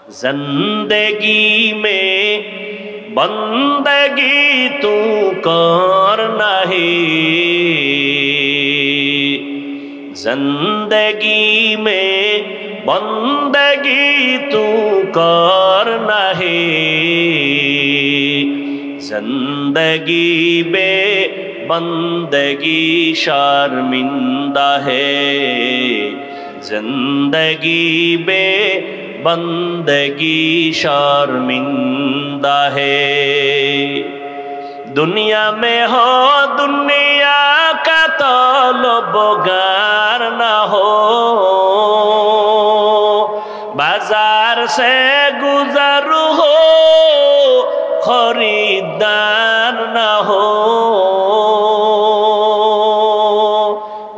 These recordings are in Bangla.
जिंदगी में बंदगी तू कर नहीं, जिंदगी में बंदगी तू कर नहीं, जिंदगी बे बंदगी शर्मिंदा है, जिंदगी बे बंदगी शर्मिंदा है। दुनिया में हो दुनिया का तलबगार न हो, बाजार से गुजर हो खरीदार न हो।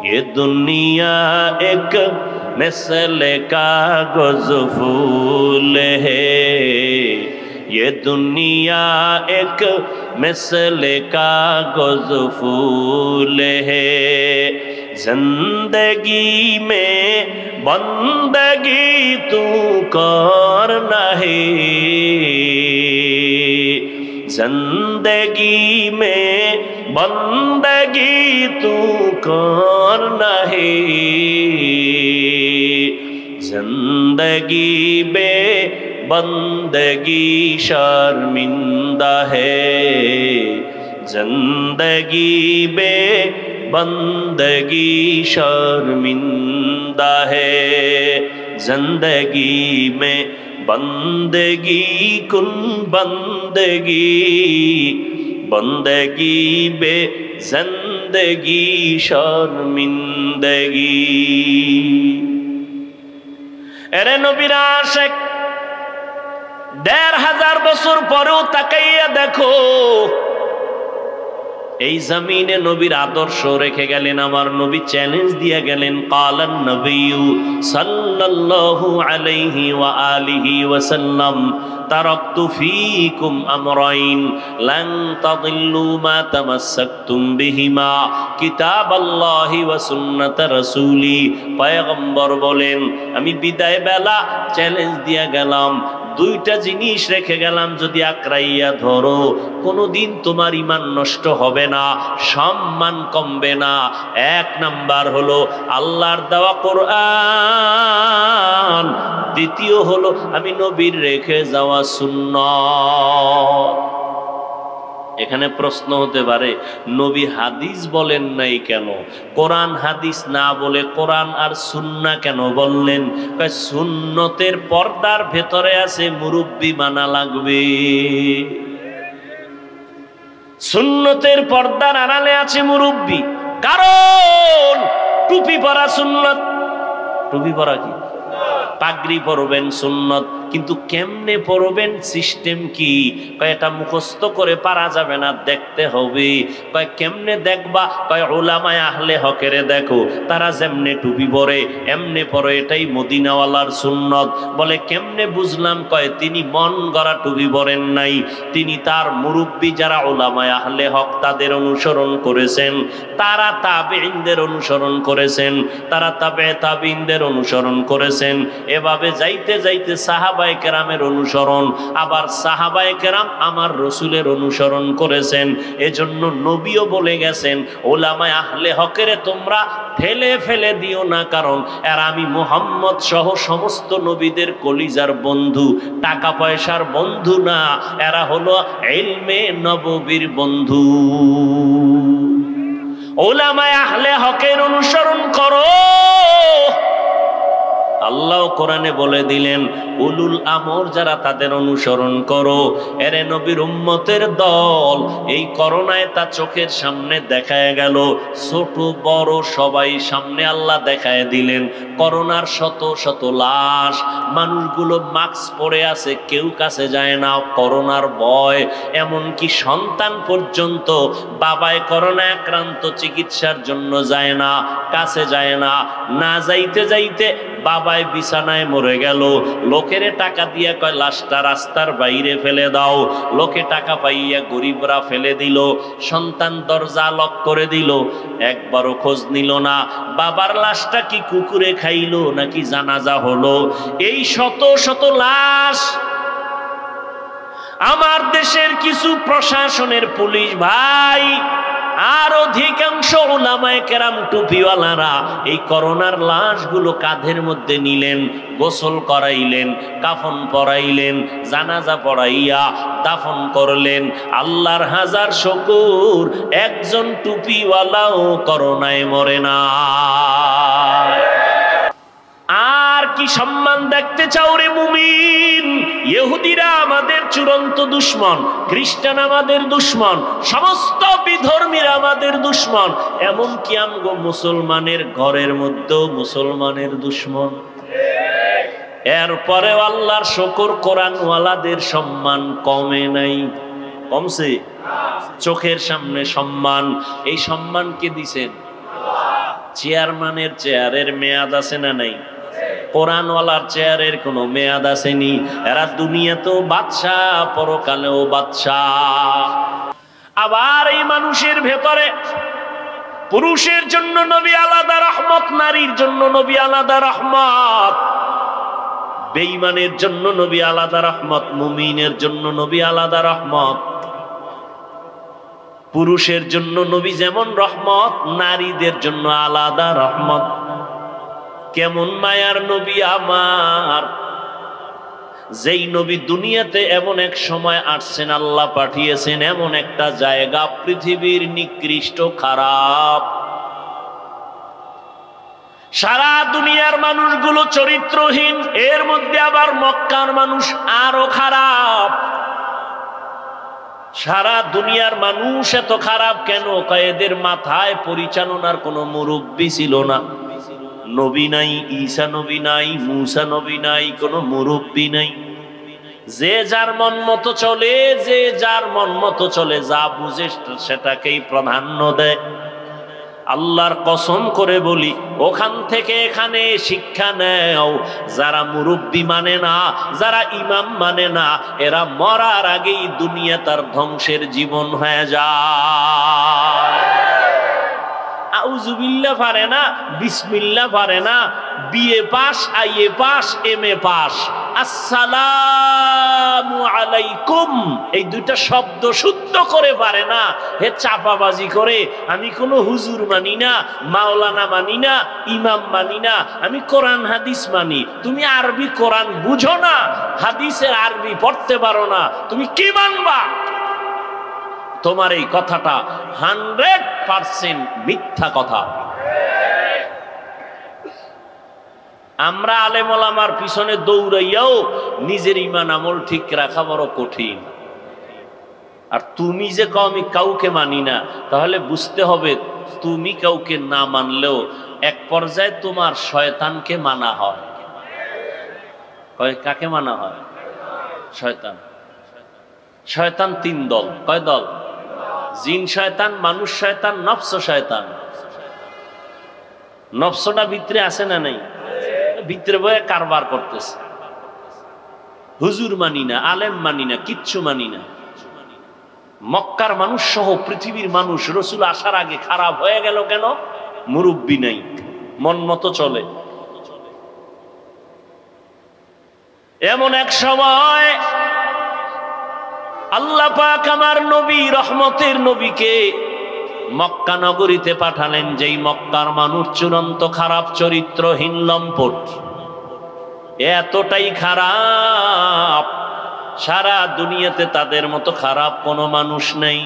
ये दुनिया एक मिसल कागज फूल है, ये दुनिया एक मिसल कागज फूल है, जिंदगी में बंदगी तू कर नहीं, जिंदगी में बंदगी तू कर नहीं, जिंदगी बे बंदगी शर्मिंदा है, जिंदगी बे बंदगी शर्मिंदा है। जिंदगी में बंदगी कुन बंदगी, बंदगी बे जिंदगी शर्मिंदगी। এরে নবীর আশিক ১৫০০ বছর পরেও তাকাইয়া দেখো, এই জমিনে নবীর আদর্শ রেখে গেলেন। আমার নবী চ্যালেঞ্জ দিয়ে গেলেন, কালান নবিয়্যু সাল্লাল্লাহু আলাইহি ওয়া আলিহি ওয়াসাল্লাম, তারাকতু ফীকুম আমরাইন লান তাদিল্লু মা তামাসসাকতুম বিহিমা কিতাবাল্লাহি ওয়া সুন্নাত রাসূলি। পয়গম্বর বলেন, আমি বিদায় বেলা চ্যালেঞ্জ দিয়ে গেলাম, দুইটা জিনিস রেখে গেলাম, যদি আঁকড়াইয়া ধরো কোনোদিন তোমার ঈমান নষ্ট হবে না, সম্মান কমবে না। এক নাম্বার হলো আল্লাহর দেওয়া কোরআন, দ্বিতীয় হলো আমি নবীর রেখে যাওয়া সুন্নাত। এখানে প্রশ্ন হতে পারে, নবী হাদিস বলেন নাই কেন, কোরআন হাদিস না বলে কোরআন আর সুন্নাহ কেন বললেন? সুন্নতের পর্দার ভেতরে আছে মুরব্বি মানা লাগবে, সুন্নতের পর্দার আড়ালে আছে মুরব্বি। কারণ টুপি পরা সুন্নত, টুপি পরা কি? পাগড়ি পরবেন সুন্নত, কিন্তু কেমনে পরবেন, সিস্টেম কি? এটা মুখস্থ করে পারা যাবে না, দেখতে হবে। কেমনে দেখবা? উলামায়ে আহলে হকেরে দেখো, তারা যেমনে টুপি পরে এমনে পরে, এটাই মদিনাওয়ালার সুন্নত। বলে কেমনে বুঝলাম? তিনি মন গড়া টুপি পরেন নাই, তিনি তার মুরব্বী যারা উলামায়ে আহলে হক তাদের অনুসরণ করেছেন, তারা তাবেঈনদের অনুসরণ করেছেন, তারা তাবেঈনদের অনুসরণ করেছেন। এভাবে যাইতে যাইতে সাহাবায়ে কেরামের অনুসরণ, আবার সাহাবায়ে কেরাম আমার রসুলের অনুসরণ করেছেন। এজন্য নবীও বলে গেছেন, উলামায়ে আহলে হকের তোমরা ফেলে ফেলে দিও না, কারণ এরা আমি মুহাম্মদ সহ সমস্ত নবীদের কলিজার বন্ধু, টাকা পয়সার বন্ধু না, এরা হলো ইলমে নববীর বন্ধু। উলামায়ে আহলে হকের অনুসরণ করো। আল্লাহ কোরআনে বলে দিলেন, উলুল আমর যারা তাদের অনুসরণ করো। এরে নবীর উম্মতের দল, এই করোনায় তা চোখের সামনে দেখায় গেল, ছোট বড় সবাই সামনে আল্লাহ দেখায় দিলেন। করোনার শত শত লাশ, মানুষগুলো মাস্ক পরে আছে, কেউ কাছে যায় না, করোনার ভয়। এমনকি সন্তান পর্যন্ত বাবায় করোনা আক্রান্ত, চিকিৎসার জন্য যায় না, কাছে যায় না, না যাইতে যাইতে বাবা পাড়ায় বিছানায় মরে গেল, লোকেরে টাকা দিয়া কয় লাশটা রাস্তার বাইরে ফেলে দাও। লোকে টাকা পাইয়া গরিবরা ফেলে দিল, সন্তান দরজা লক করে দিল, একবারও খোঁজ নিল না বাবার লাশটা কি কুকুরে খাইলো নাকি জানাজা হলো। এই শত শত লাশ আমার দেশের কিছু প্রশাসনের পুলিশ ভাই আর অধিকাংশ উলামায়ে কেরাম টুপিওয়ালারা এই করোনার লাশগুলো কাঁধের মধ্যে নিলেন, গোসল করাইলেন, কাফন পরাইলেন, জানাজা পড়াইয়া দাফন করলেন। আল্লাহর হাজার শুকর, একজন টুপিওয়ালাও করোনায় মরে না। আর কি সম্মান দেখতে চাও রে মুমিন? ইহুদিরা আমাদের চূড়ান্ত দুশমন, খ্রিস্টান আমাদের দুশমন, সমস্ত বিধর্মীরা আমাদের দুশমন, এমনকি আমগো মুসলমানের ঘরের মধ্যেও মুসলমানের দুশমন। এরপরে আল্লাহর শুকর, কোরআনওয়ালাদের সম্মান কমে নাই, কমছে? চোখের সামনে সম্মান। এই সম্মান কে দিছেন? চেয়ারম্যানের চেয়ারের মেয়াদ আছে না নাই? কোরআনওয়ালার চেয়ারের কোনো মেয়াদ আসেনি। এরা দুনিয়াতেও বাদশাহ, পরকালেও বাদশাহ। আবার এই মানুষের ভেতরে পুরুষের জন্য নবী আলাদা রহমত, নারীর জন্য নবী আলাদা রহমত, বেঈমানের জন্য নবী আলাদা রহমত, মুমিনের জন্য নবী আলাদা রহমত। পুরুষের জন্য নবী যেমন রহমত, নারীদের জন্য আলাদা রহমত। কেমন মায়ার নবী আমার, যেই নবী দুনিয়াতে এমন এক সময় আসছেন, আল্লাহ পাঠিয়েছেন এমন একটা জায়গা পৃথিবীর নিকৃষ্ট খারাপ, সারা দুনিয়ার মানুষগুলো চরিত্রহীন, এর মধ্যে আবার মক্কার মানুষ আরো খারাপ। সারা দুনিয়ার মানুষ এত খারাপ কেন? এদের মাথায় পরিচালনার কোনো মুরব্বী ছিল না, নবী নাই, ঈসা নবী নাই, মুসা নবী নাই, কোনো মুরব্বী নাই। যে যার মন মতো চলে, যে যার মন মতো চলে, যা বুঝে সেটাকেই প্রাধান্য দেয়। আল্লাহর কসম করে বলি, ওখান থেকে এখানে শিক্ষা নেও। যারা মুরব্বী মানে না, যারা ইমাম মানে না, এরা মরার আগেই দুনিয়া তার ধ্বংসের জীবন হয়ে যায়। আউযুবিল্লাহ পারে না, বিসমিল্লাহ পারে না, BA pass, IA pass, MA pass, আসসালামু আলাইকুম এই দুইটা শব্দ শুদ্ধ করে পারে না। হে চাপাবাজি করে, আমি কোনো হুজুর মানি না, মাওলানা মানি না, ইমাম মানি না, আমি কোরআন হাদিস মানি। তুমি আরবি কোরআন বুঝো না, হাদিসের আরবি পড়তে পারো না, তুমি কি মানবা? তোমার এই কথাটা 100% মিথ্যা কথা। আমরা আলেম ওলামার পিছনে দৌড়াইয়াও নিজের ঈমান আমল ঠিক রাখা বড় কঠিন। আর তুমি যে কও আমি কাউকে মানি না, তাহলে বুঝতে হবে তুমি কাউকে না মানলেও এক পর্যায়ে তোমার শয়তানকে মানা হয়। কাকে মানা হয়? শয়তান। শয়তান 3 দল। কয় দল? জিন শয়তান, মানুষ শয়তান, নফস শয়তান। নফসটা ভিতরে আছে না নাই? ভিতরে বয়ে কারবার করতেছে। হুজুর মানি না, আলেম মানি না, কিচ্ছু মানি না। মক্কার মানুষ সহ পৃথিবীর মানুষ রসুল আসার আগে খারাপ হয়ে গেল কেন? মুরব্বী নাই, মন মতো চলে। এমন এক সময় আল্লাহ পাক আমার নবী, রহমতের নবীকে মক্কা নগরীতে পাঠালেন, যেই মক্কার মানুষ চূড়ান্ত খারাপ, চরিত্রহীন, লম্পট, এতটাই খারাপ সারা দুনিয়াতে তাদের মতো খারাপ কোনো মানুষ নেই।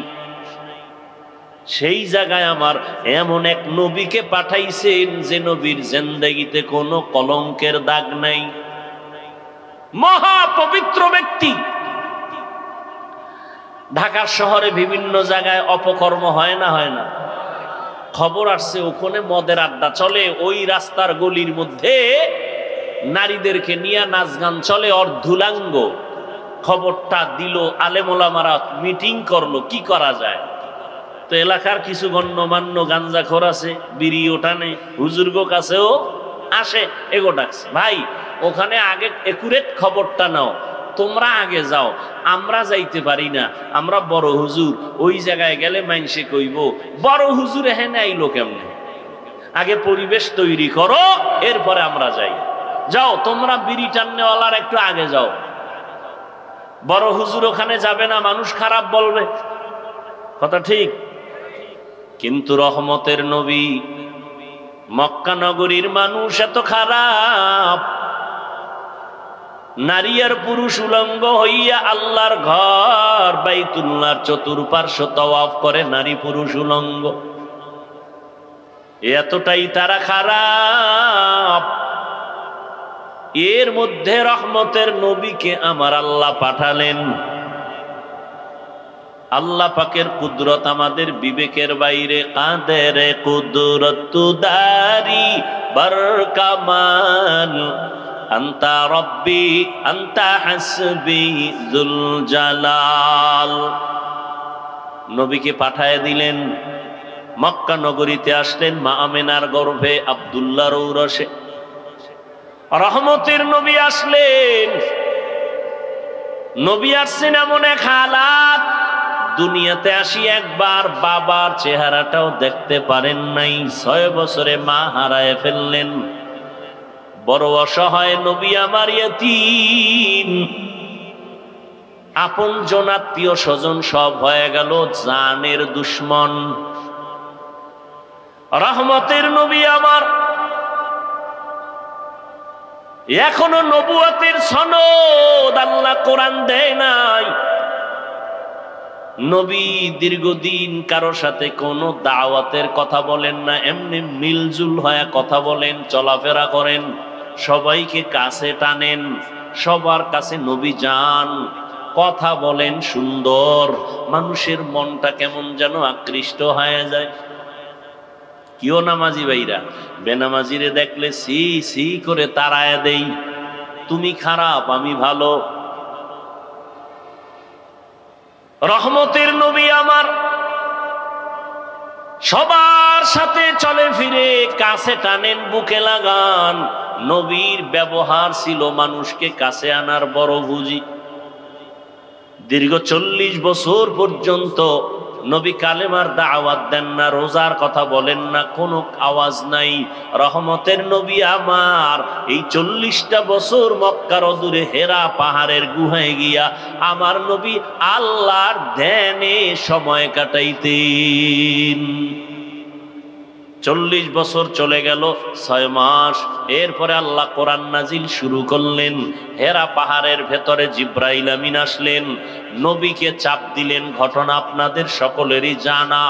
সেই জায়গায় আমার এমন এক নবীকে পাঠাইছেন যে নবীর জিন্দেগিতে কোনো কলঙ্কের দাগ নাই, মহা পবিত্র ব্যক্তি। ঢাকার শহরে বিভিন্ন জায়গায় অপকর্ম হয় না? হয় না? খবর আসছে ওখানে মদের আড্ডা চলে, ওই রাস্তার গলির মধ্যে নারীদেরকে নিয়ে নাচ গান চলে, অর্ধুলাঙ্গ। খবরটা দিল, আলেম ওলামারা মিটিং করলো, কি করা যায়। তো এলাকার কিছু গণ্যমান্য গাঞ্জাখোর আছে, বিড়ি ওঠানে, হুজুর্গ কাছেও আসে এগো ডাকছে, ভাই ওখানে আগে একুরেট খবরটা নাও, তোমরা আগে যাও, আমরা যাইতে পারি না, আমরা বড় হুজুর, ওই জায়গায় গেলে মাইনসে কইব বড় হুজুর এখানে আইলো কেমনে, আগে পরিবেশ তৈরি করো এরপরে আমরা যাই। যাও তোমরা বিড়ি টান্নেওয়ালার একটু আগে যাও, বড় হুজুর ওখানে যাবে না, মানুষ খারাপ বলবে, কথা ঠিক। কিন্তু রহমতের নবী, মক্কা নগরীর মানুষ এত খারাপ, নারী আর পুরুষ উলঙ্গ হইয়া আল্লাহর ঘর বাইতুল্লাহর চতুর্পার্শ্ব তওয়াফ করে নারী পুরুষ উলঙ্গ। এতটাই তারা খারাপ, এর মধ্যে রহমতের নবীকে আমার আল্লাহ পাঠালেন। আল্লাহ পাকের কুদরত আমাদের বিবেকের বাইরে, কাদের কুদরত দারি বরকামান, আন্তা রব্বি আন্তা হাসবি যুল জালাল। নবীকে পাঠায় দিলেন, মক্কা নগরীতে আসলেন মা আমেনার গর্ভে আব্দুল্লাহর ঔরসে। রহমতের নবী আসলেন, নবী আসছেন এমন এক হালাত, দুনিয়াতে আসি একবার বাবার চেহারাটাও দেখতে পারেন নাই, 6 বছরে মা হারায় ফেললেন। বড় অসহায় নবী আমার ইয়তীম, আপন জন আত্মীয় স্বজন সব হয়ে গেল জানের দুশ্মন। রহমতের নবী আমার এখনো নবুয়তের সনদ আল্লাহ কোরআন দেয় নাই। নবী দীর্ঘদিন কারো সাথে কোনো দাওয়াতের কথা বলেন না, এমনি মিলজুল হয়ে কথা বলেন, চলাফেরা করেন, সবাইকে কাছে টানেন, সবার কাছে নবী যান, কথা বলেন সুন্দর, মানুষের মনটা কেমন যেন আকৃষ্ট হয়ে যায়। কেউ নামাজি ভাইরা বেনামাজিরে দেখলে সি সি করে তাড়ায় দেই, তুমি খারাপ আমি ভালো। রহমতের নবী আমার সবার সাথে চলে ফিরে, কাছে টানেন, বুকে লাগান। নবীর ব্যবহার ছিল মানুষকে কাছে আনার বড় বুঝি। দীর্ঘ 40 বছর পর্যন্ত নবী কালেমার দাওয়াত দেন না, রোজার কথা বলেন না, কোনো আওয়াজ নাই। রহমতের নবী আমার এই 40টা বছর মক্কার অদূরে হেরা পাহাড়ের গুহায় গিয়া আমার নবী আল্লাহর ধ্যানে সময় কাটাইতেন। 40 বছর চলে গেল, 6 মাস। এরপরে আল্লাহ কোরআন নাজিল শুরু করলেন। হেরা পাহাড়ের ভেতরে জিব্রাইল আমিন আসলেন, নবীকে চাপ দিলেন। ঘটনা আপনাদের সকলেরই জানা।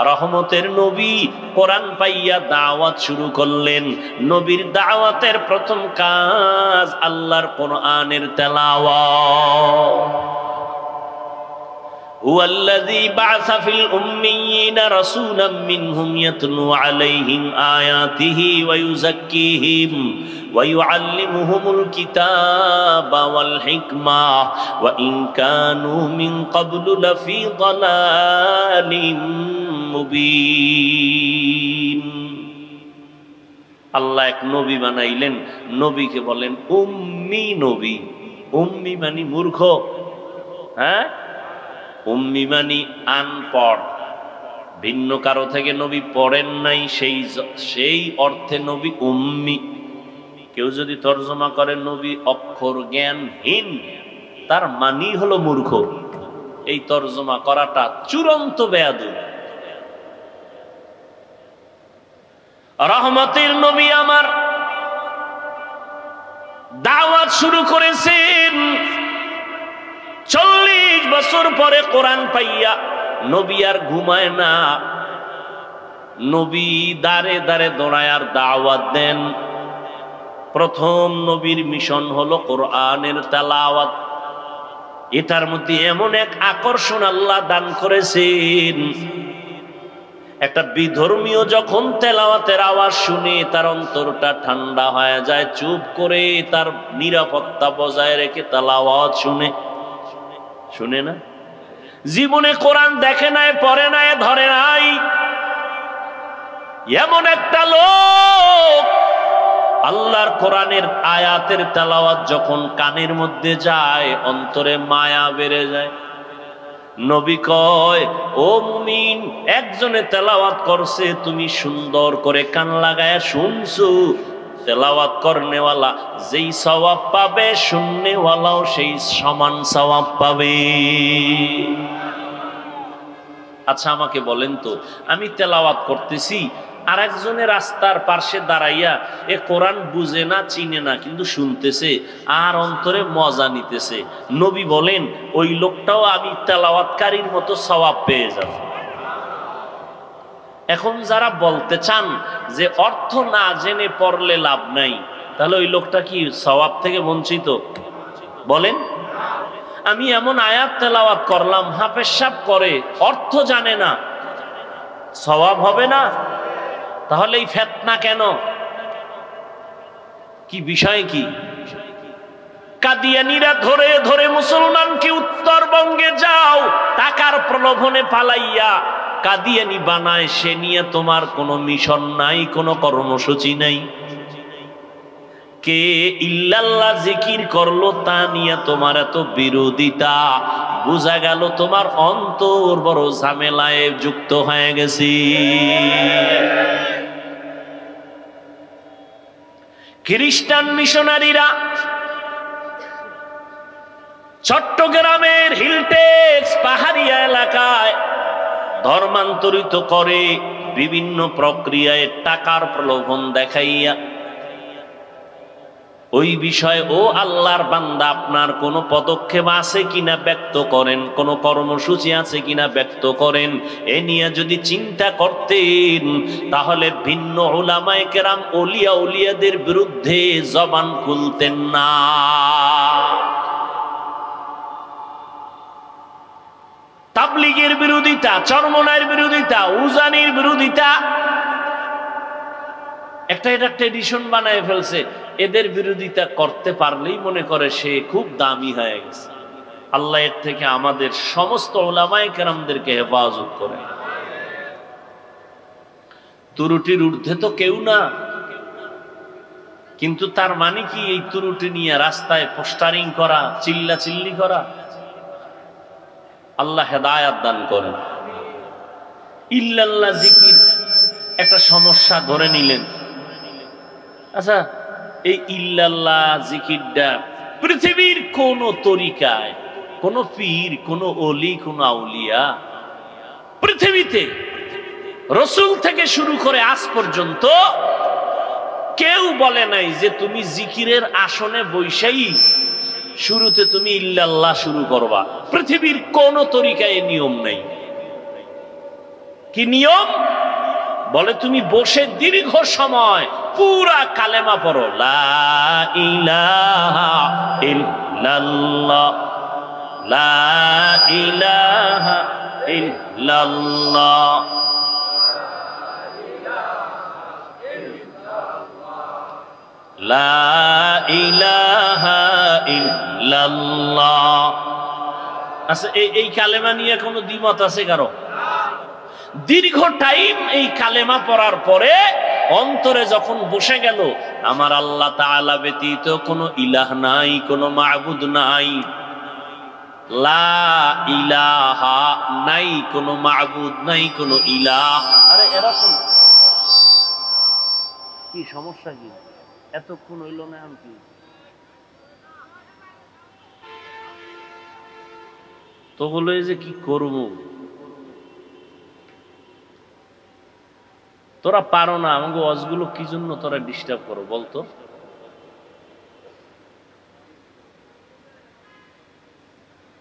রহমতের নবী কোরআন পাইয়া দাওয়াত শুরু করলেন। নবীর দাওয়াতের প্রথম কাজ আল্লাহর কোরআনের তেলাওয়াত। هو الذي بعث في الأميين رسولا منهم يتلو عليهم آياته ويزكيهم ويعلمهم الكتاب والحكمة وإن كانوا من قبل لفي ضلال مبين। আল্লাহ এক নবী বানাইলেন, নবীকে বলেন উম্মি নবী। উম্মি মানে মূর্খ, হ্যাঁ, উম্মি মানি আনপড়, ভিন্ন কারো থেকে নবী পড়েন নাই, সেই অর্থে নবী উম্মি। কেউ যদি তর্জমা করে নবী অক্ষর জ্ঞানহীন, তার মানি হলো মূর্খ। এই তর্জমা করাটা চূড়ান্ত বেয়াদব। রহমতের নবী আমার দাওয়াত শুরু করেছেন। 40 বছর পরে কোরআন পাইয়া নবী আর ঘুমায় না, নবী দাঁড়ে দাঁড়ে দৌড়ায় আর দাওয়াত দেন। প্রথম নবীর মিশন হলো কোরআনের তেলাওয়াত। এটার মধ্যে এমন এক আকর্ষণ আল্লাহ দান করেছেন, একটা বিধর্মীয় যখন তেলাওয়াতের আওয়াজ শুনে তার অন্তরটা ঠান্ডা হয়ে যায়, চুপ করে তার নিরাপত্তা বজায় রেখে তেলাওয়াত শুনে না। জীবনে কোরআন দেখে নাই, পড়ে নাই, ধরে নাই, এমন একটা লোক আল্লাহর কোরআনের আয়াতের তেলাওয়াত যখন কানের মধ্যে যায় অন্তরে মায়া বেড়ে যায়। নবী কয়, ও মুমিন, একজনে তেলাওয়াত করছে, তুমি সুন্দর করে কান লাগায় শুনছো। তেলাওয়াত করনেওয়ালা যেই সওয়াব পাবে, শুননেওয়ালাও সেই সমান সওয়াব পাবে। আচ্ছা আমাকে বলেন তো, আমি তেলাওয়াত করতেছি, আর একজনের রাস্তার পাশে দাঁড়াইয়া এ কোরআন বুঝে না, চিনে না, কিন্তু শুনতেছে আর অন্তরে মজা নিতেছে। নবী বলেন ওই লোকটাও আমি তেলাওয়াতকারীর মতো সওয়াব পেয়ে যাব। এখন যারা বলতে চান যে অর্থ না জেনে পড়লে লাভ নাই, তাহলে ওই লোকটা কি সওয়াব থেকে বঞ্চিত? বলেন। আমি এমন আয়াত তেলাওয়াত করলাম, হাফেজ সাহেব করে, অর্থ জানে না, সওয়াব হবে না? তাহলে এই ফিতনা কেন? কি বিষয় কি? কাদিয়ানীরা ধরে ধরে মুসলমানকে উত্তরবঙ্গে যাও টাকার প্রলোভনে পালাইয়া কাদিয়ানী বানায়, সে নিয়ে তোমার কোনো মিশন নাই, কোনো কর্মসূচি নাই। কে ইল্লাল্লাহ জিকির করলো তা নিয়ে তোমার এত বিরোধিতা, বোঝা গেল তোমার অন্তর বড় ঝামেলায় যুক্ত হয়ে গেছে। খ্রিস্টান মিশনারিরা চট্টগ্রামের হিলটেক্স পাহাড়িয়া এলাকায় ধর্মান্তরিত করে বিভিন্ন প্রক্রিয়ায় টাকার প্রলোভন দেখাইয়া ওই বিষয়ে, ও আল্লাহর বান্দা, আপনার কোনো পদক্ষেপ আছে কিনা ব্যক্ত করেন, কোনো কর্মসূচি আছে কিনা ব্যক্ত করেন। এ নিয়ে যদি চিন্তা করতেন তাহলে ভিন্ন উলামায়ে কেরাম ওলিয়া উলিয়াদের বিরুদ্ধে জবান খুলতেন না। তাবলীগের বিরোধিতা, চরমনাইয়ের বিরোধিতা, উজানির বিরোধিতা, একটা এডিশন বানায় ফেলছে। এদের বিরোধিতা করতে পারলেই মনে করে সে খুব দামি হয়ে গেছে। আল্লাহ এর থেকে আমাদের সমস্ত উলামায়ে কেরামদেরকে হেফাজত করে। ত্রুটির ঊর্ধ্বে তো কেউ না, কিন্তু তার মানে কি এই ত্রুটি নিয়ে রাস্তায় পোস্টারিং করা, চিল্লাচিল্লি করা? আল্লাহ হেদায়াত দান করেন। ইল্লাল্লাহ জিকির একটা সমস্যা ধরে নিলেন। আচ্ছা, এই ইল্লাল্লাহ জিকিরটা পৃথিবীর কোন তরিকায়, কোন পীর, কোন ওলি, কোন আউলিয়া পৃথিবীতে রাসূল থেকে শুরু করে আজ পর্যন্ত কেউ বলে নাই যে তুমি জিকিরের আসনে বৈশাই শুরুতে তুমি ইল্লাল্লাহ শুরু করবা। পৃথিবীর কোন তরিকায় নিয়ম নাই। কি নিয়ম? বলে তুমি বসে দীর্ঘ সময় পুরা কালেমা পড়ো, লা ইলাহা ইল্লাল্লাহ, লা ইলাহা ইল্লাল্লাহ, লা ইলাহা ইল্লাল্লাহ। আচ্ছা, এই কালেমা নিয়ে কোনো দ্বিমত আছে কারো? দীর্ঘ টাইম এই কালেমা পড়ার পরে অন্তরে যখন বসে গেল আমার আল্লাহ তাআলা ব্যতীত কোনো ইলাহ নাই, কোনো মাবুদ নাই, লা ইলাহা নাই, কোনো মাবুদ নাই, কোনো ইলাহ। আরে এরকম কি সমস্যা? কি এতক্ষণ হইল না? আমি তো বলে যে কি করবো, তোরা পারো না, আমাকে ওয়াজগুলো কি জন্য তোরা ডিস্টার্ব করো বলতো?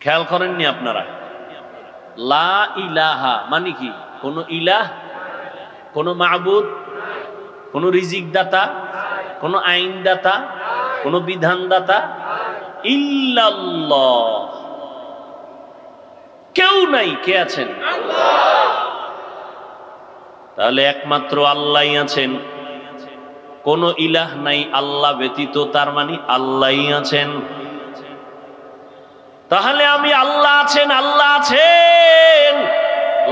খেয়াল করেননি আপনারা? লা ইলাহা মানে কি? কোন ইলাহ, কোন মাবুদ, কোন রিজিক দাতা, কোন আইন দাতা, কোন বিধান দাতা, ইল্লাল্লাহ, কেউ নাই। কে আছেন? তাহলে একমাত্র আল্লাহই আছেন, কোন ইলাহ নাই আল্লাহ ব্যতীত, তার মানে আল্লাহই আছেন। তাহলে আমি আল্লাহ আছেন, আল্লাহ আছেন,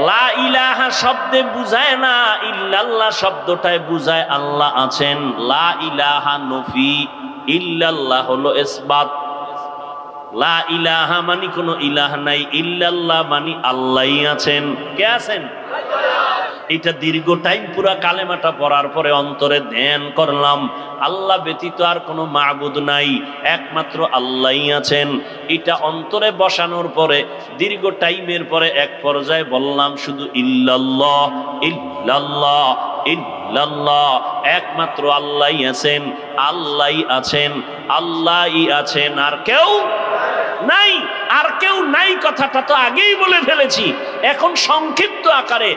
লা ইলাহা শব্দে বুঝায় না, ইল্লাল্লাহ শব্দটায় বুঝায় আল্লাহ আছেন। লা ইলাহা নফি, ইল্লাল্লাহ হলো ইসবাত। লা ইলাহা মানে কোনো ইলাহ নাই, ইল্লাল্লাহ মানে আল্লাহই আছেন। কে আছেন? এটা দীর্ঘ টাইম পুরা কালেমাটা পড়ার পরে অন্তরে ধ্যান করলাম, আল্লাহ ব্যতীত আর কোনো মাবুদ নাই, একমাত্র আল্লাহই আছেন। এটা অন্তরে বসানোর পরে দীর্ঘ টাইমের পরে এক পর্যায়ে বললাম শুধু ইল্লাল্লাহ ইল্লাল্লাহ ইল্লাল্লাহ, একমাত্র আল্লাহই আছেন, আল্লাহই আছেন, আল্লাহই আছেন, আর কেউ নাই। আর কেউ নাই কথাটা তো আগেই বলে ফেলেছি। এখন সংক্ষিপ্ত আকারে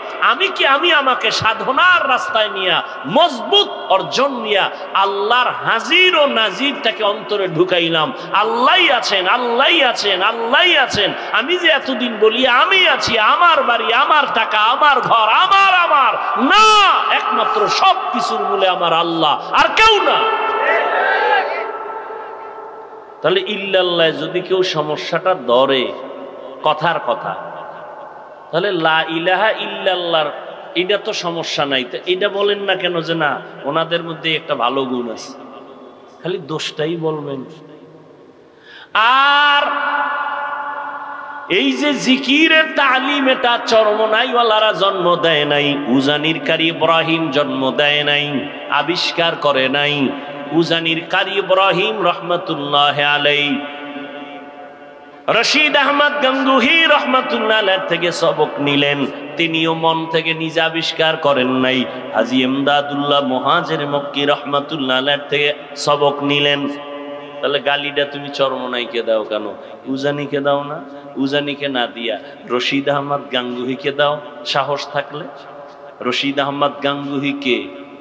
আমি আমাকে সাধনার রাস্তায় নিয়ে মজবুত অর্জন নিয়ে আল্লাহর হাজির ও নাজিরটাকে অন্তরে ঢুকাইলাম। আল্লাহই আছেন, আল্লাহই আছেন, আল্লাহই আছেন। আমি যে এতদিন বলি আমি আছি, আমার বাড়ি, আমার টাকা, আমার ঘর, আমার না, একমাত্র সব কিছুর মূলে আমার আল্লাহ, আর কেউ না। তাহলে ইল্লাল্লাহ যদি কেউ সমস্যাটা ধরে কথার কথা, তাহলে লা ইলাহা ইল্লাল্লাহর এটা তো সমস্যা নাই, তো এটা বলেন না কেন যে না ওনাদের মধ্যে একটা ভালো গুণ আছে, খালি দোষটাই বলবেন। আর এই যে জিকিরের তালিম, এটা চরমনাইওয়ালারা জন্ম দেয় নাই, উজানির কারি ইব্রাহিম জন্ম দেয় নাই, আবিষ্কার করে নাই। উজানির কারি ইব্রাহিম রহমতুল্লাহ আলাই রশিদ আহমদ গঙ্গুহি রহমতুল্লাহ আলাইহির থেকে সবক নিলেন, তিনিও মন থেকে নিজে আবিষ্কার করেন নাই। হাজী ইমদাদুল্লাহ মুহাজির মক্কি রহমতুল্লাহ আলাইহির থেকে সবক নিলেন। তাহলে গালিটা তুমি চরমনাইকে দাও কেন? উজানিকে দাও না? উজানিকে না দিয়া রশিদ আহমদ গাঙ্গুহিকে দাও সাহস থাকলে। রশিদ আহমদ গাঙ্গুহিকে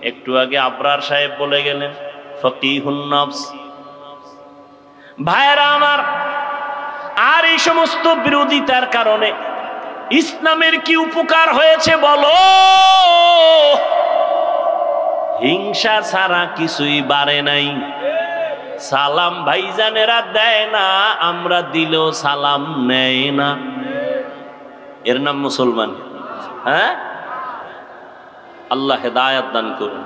একটু আগে আবরার সাহেব বলে গেলেন ফকিহুন নফস। ভাইরা আমার, আর এই সমস্ত বিরোধিতার কারণে ইসলামের কি উপকার হয়েছে বলো? হিংসা ছাড়া কিছুই বাড়ে নাই। সালাম ভাইজানেরা দেয় না, আমরা দিলেও সালাম নেয় না, এর নাম মুসলমান? হ্যাঁ, আল্লাহ হেদায়েত দান করুন।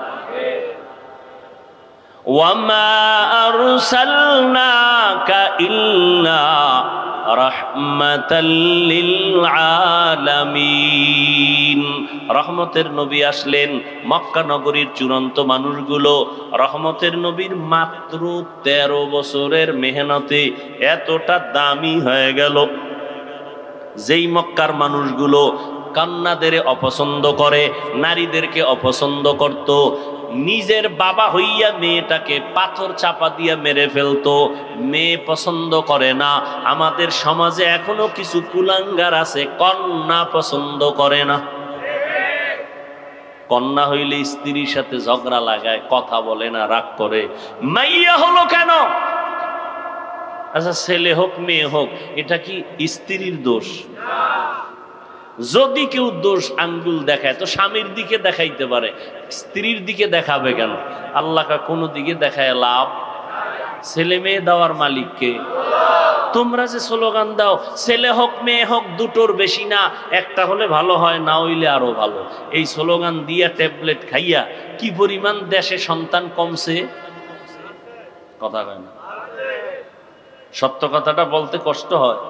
ওয়ামা আরসালনাকা ইল্লা রাহমাতাল লিল আলামিন। রহমতের নবী আসলেন, মক্কা নগরীর চূড়ান্ত মানুষগুলো রহমতের নবীর মাত্র 13 বছরের মেহনতে এতটা দামি হয়ে গেল। যেই মক্কার মানুষগুলো কন্যাদের অপছন্দ করে, নারীদেরকে অপছন্দ করত, নিজের বাবা হইয়া মেয়েটাকে পাথর চাপা দিয়া মেরে ফেলতো, মেয়ে পছন্দ করে না। আমাদের সমাজে এখনো কিছু কুলাঙ্গার আছে, কন্যা পছন্দ করে না। কন্যা হইলে স্ত্রীর সাথে ঝগড়া লাগায়, কথা বলে না, রাগ করে। মাইয়া হলো কেন? আচ্ছা, ছেলে হোক মেয়ে হোক, এটা কি স্ত্রীর দোষ? যদি কেউ দোষ আঙ্গুল দেখায় তো স্বামীর দিকে দেখাইতে পারে, স্ত্রীর দিকে দেখাবে কেন? আল্লাহকে কোনো দিকে দেখায় লাভ? ছেলে মেয়ে দেওয়ার মালিককে। তোমরা যে স্লোগান দাও ছেলে হোক মেয়ে হোক দুটোর বেশি না, একটা হলে ভালো হয়, না হইলে আরো ভালো, এই স্লোগান দিয়া ট্যাবলেট খাইয়া কি পরিমাণ দেশে সন্তান কমছে। কথা কয় না, সত্য কথাটা বলতে কষ্ট হয়।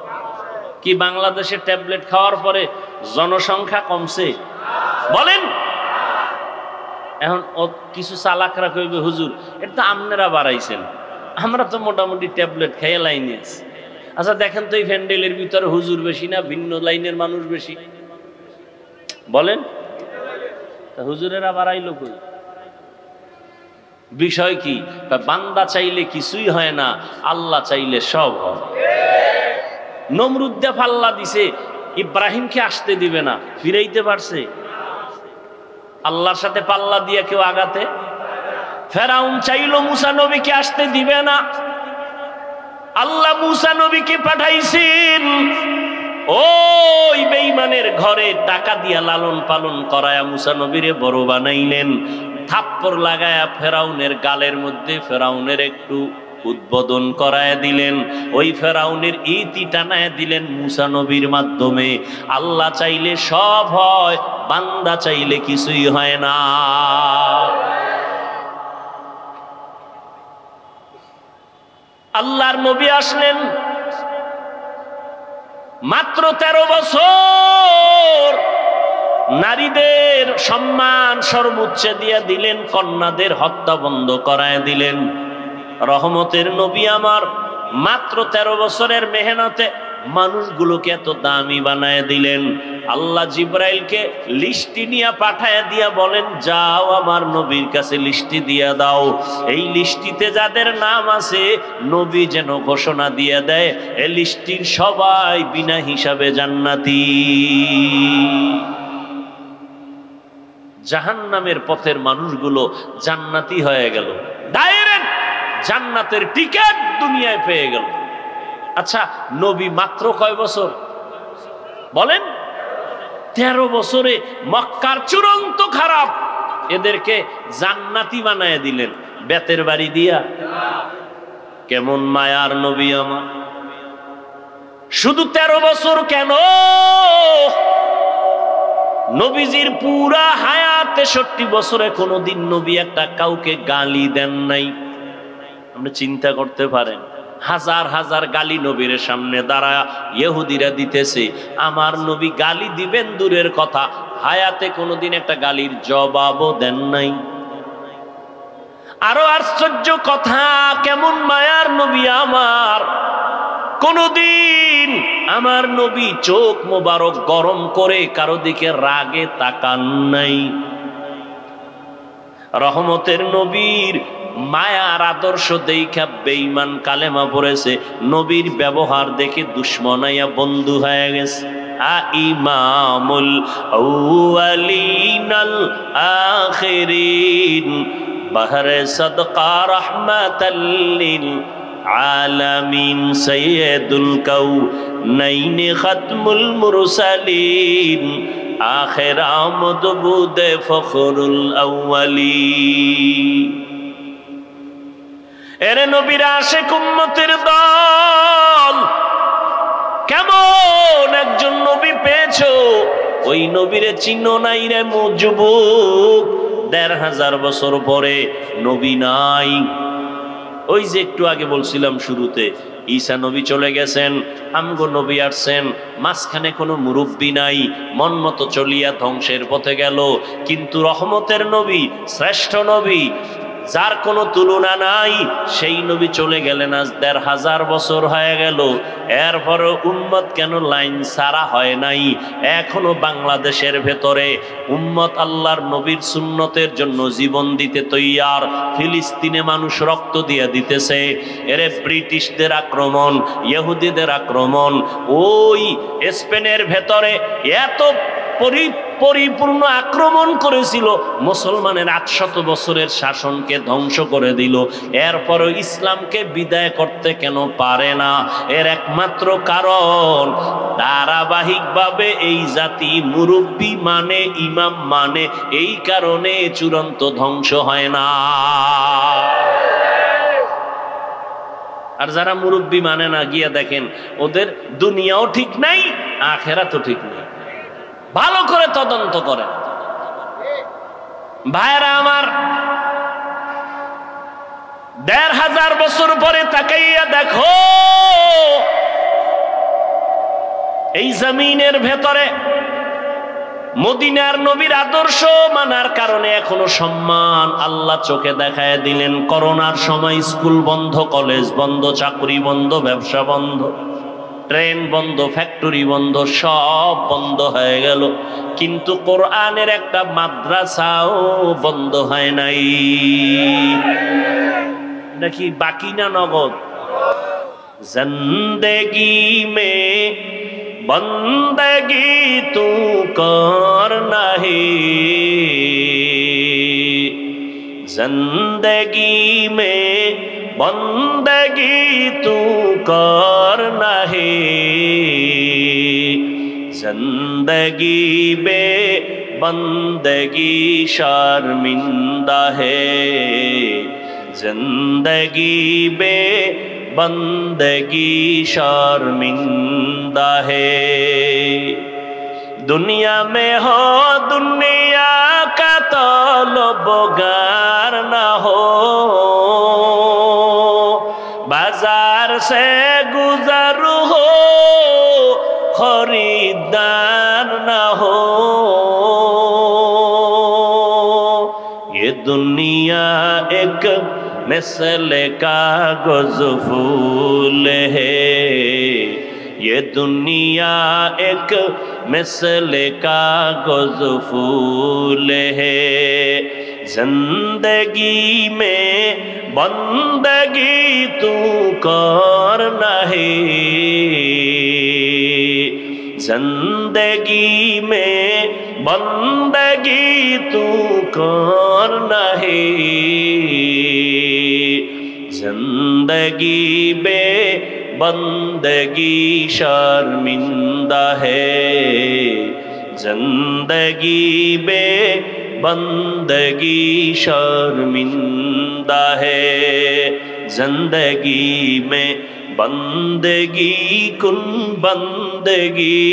কি বাংলাদেশে ট্যাবলেট খাওয়ার পরে জনসংখ্যা কমছে? বলেন। এখন কিছু চালাকরা কইবে হুজুর এটা তো আপনারা বাড়াইছেন, আমরা তো মোটামুটি ট্যাবলেট খেয়ে লাইনে আছি। আচ্ছা দেখেন তো এই প্যান্ডেলের ভিতরে হুজুর বেশি না ভিন্ন লাইনের মানুষ বেশি? বলেন। হুজুরেরা বাড়াইলো কই? বিষয় কি? বান্দা চাইলে কিছুই হয় না, আল্লাহ চাইলে সব হয়। নমরুদ্দে পাল্লা দিছে, ইব্রাহিমকে আসতে দিবে না, ফিরাইতে পারছে? আল্লাহর সাথে পাল্লা দিয়ে কেউ আগাতে? ফেরাউন চাইলো মুসা নবীকে আসতে দিবে না, আল্লাহ মুসা নবীকে পাঠাইছেন। ওই বেঈমানের ঘরে টাকা দিয়া লালন পালন করায়া মুসা নবীরে বড় বানাইলেন। থাপ্পড় লাগায়া ফেরাউনের গালের মধ্যে ফেরাউনের একটু উদ্বোধন করায় দিলেন, ওই ফেরাউনের ইতি টানায় দিলেন মুসা নবীর মাধ্যমে। আল্লাহ চাইলে সব হয়, বান্দা চাইলে কিছুই হয় না। আল্লাহর নবী আসলেন, মাত্র 13 বছর নারীদের সম্মান সর্বোচ্চ দিয়ে দিলেন, কন্যাদের হত্যা বন্ধ করায় দিলেন। রহমতের নবী আমার মাত্র 13 বছরের মেহনতে মানুষগুলোকে এত দামি বানায় দিলেন। আল্লাহ জিব্রাইলকে লিস্টি নিয়ে পাঠায় দিয়া বলেন, যাও আমার নবীর কাছে লিস্টি দিয়া দাও, এই লিস্টিতে যাদের নাম আছে নবী যেন ঘোষণা দিয়ে দেয় এই লিস্টির সবাই বিনা হিসাবে জান্নাতি। জাহান্নামের পথের মানুষগুলো জান্নাতি হয়ে গেল, ডাইরেক্ট জান্নাতের টিকিট দুনিয়ায় পেয়ে গেল। আচ্ছা, নবী মাত্র কয় বছর বলেন? 13 বছরে মক্কার চূড়ান্ত খারাপ এদেরকে জান্নাতি বানায় দিলেন বেতের বাড়ি দিয়া। কেমন মায়ার নবী আমার! শুধু 13 বছর কেন, নবীজির পুরা হায়াত 63 বছরে কোনোদিন নবী একটা কাউকে গালি দেন নাই। আপনি চিন্তা করতে পারেন, হাজার হাজার গালি নবীর সামনে দাঁড়ায় ইহুদিরা দিতেছে, আমার নবী গালি দিবেন দূরের কথা, হায়াতে কোনোদিন একটা গালির জবাবও দেন নাই। আরো আশ্চর্য কথা, কেমন মায়ার নবী আমার! কোনদিন আমার নবী চোখ মোবারক গরম করে কারো দিকে রাগে তাকান নাই। রহমতের নবীর মায়ার আদর্শ দেখা বেঈমান কালেমা পড়েছে, নবীর ব্যবহার দেখে দুশমনাইয়া বন্ধু হয়ে গেছে। ইমামুল আউয়ালিনাল আখিরিন বাহরে সাদকা রাহমাতাল লিল আলামিন সাইয়্যিদুল কাউনাইন খাতমুল মুরসালিন আখির আমদ বুদে ফখরুল আউয়ালিন। এরে নবীর আশিক উম্মতের দল, কেমন একজন নবী পেয়েছো, ওই নবীরে চিনো নাই রে যুবক। 1500 বছর পরে নবী নাই। ওই যে একটু আগে বলছিলাম শুরুতে, ঈসা নবী চলে গেছেন, আমগো নবী আসছেন, মাঝখানে কোনো মুরব্বী নাই, মন মতো চলিয়া ধ্বংসের পথে গেল। কিন্তু রহমতের নবী, শ্রেষ্ঠ নবী, যার কোনো তুলনা নাই, সেই নবী চলে গেলেন, আজ 1500 বছর হয়ে গেল। এরপরও উম্মত কেন লাইন ছাড়া হয় নাই? এখনো বাংলাদেশের ভেতরে উম্মত আল্লাহর নবীর সুন্নতের জন্য জীবন দিতে তৈয়ার। ফিলিস্তিনে মানুষ রক্ত দিয়ে দিতেছে। এরে ব্রিটিশদের আক্রমণ, ইহুদিদের আক্রমণ, ওই স্পেনের ভেতরে এত পরিপূর্ণ আক্রমণ করেছিল, মুসলমানের 800 বছরের শাসনকে ধ্বংস করে দিল। এরপরও ইসলামকে বিদায় করতে কেন পারে না? এর একমাত্র কারণ, ধারাবাহিকভাবে এই জাতি মুরব্বী মানে, ইমাম মানে, এই কারণে চূড়ান্ত ধ্বংস হয় না। আর যারা মুরব্বী মানে না, গিয়া দেখেন ওদের দুনিয়াও ঠিক নাই, আখেরাতও ঠিক নেই। ভালো করে তদন্ত করেন ভাইরা আমার। 1500 বছর পরে তাকাইয়া দেখো, এই জমিনের ভেতরে মদিনার নবীর আদর্শ মানার কারণে এখনো সম্মান আল্লাহ চোখে দেখায় দিলেন। করোনার সময় স্কুল বন্ধ, কলেজ বন্ধ, চাকরি বন্ধ, ব্যবসা বন্ধ, ট্রেন বন্ধ, ফ্যাক্টরি বন্ধ, সব বন্ধ হয়ে গেল। কিন্তু কোরআনের একটা মাদ্রাসাও বন্ধ হয় নাই। নাকি বাকি না নগদ? জিন্দেগি মে বন্দগি তু করনা হে, জিন্দেগি মে বন্দগি তু করনা হে, জিন্দেগি বে বন্দগি শर्मिंदा है, जिंदगी बे बंदगी शर्मिंदा है। दुनिया में हो दुनिया का तलबगार न हो, बाजार से गुजर हो खरीदार न हो। ये दुनिया एक मिसल कागज फूल है, ये दुनिया एक मिसल कागज फूल है। जिंदगी में बंदगी तू करना है, जिंदगी में बंदगी तू करना है। जिंदगी बे बंदगी शर्मिंदा है, जिंदगी बे बंदगी शर्मिंदा है। जिंदगी में बंदगी कुन बंदगी,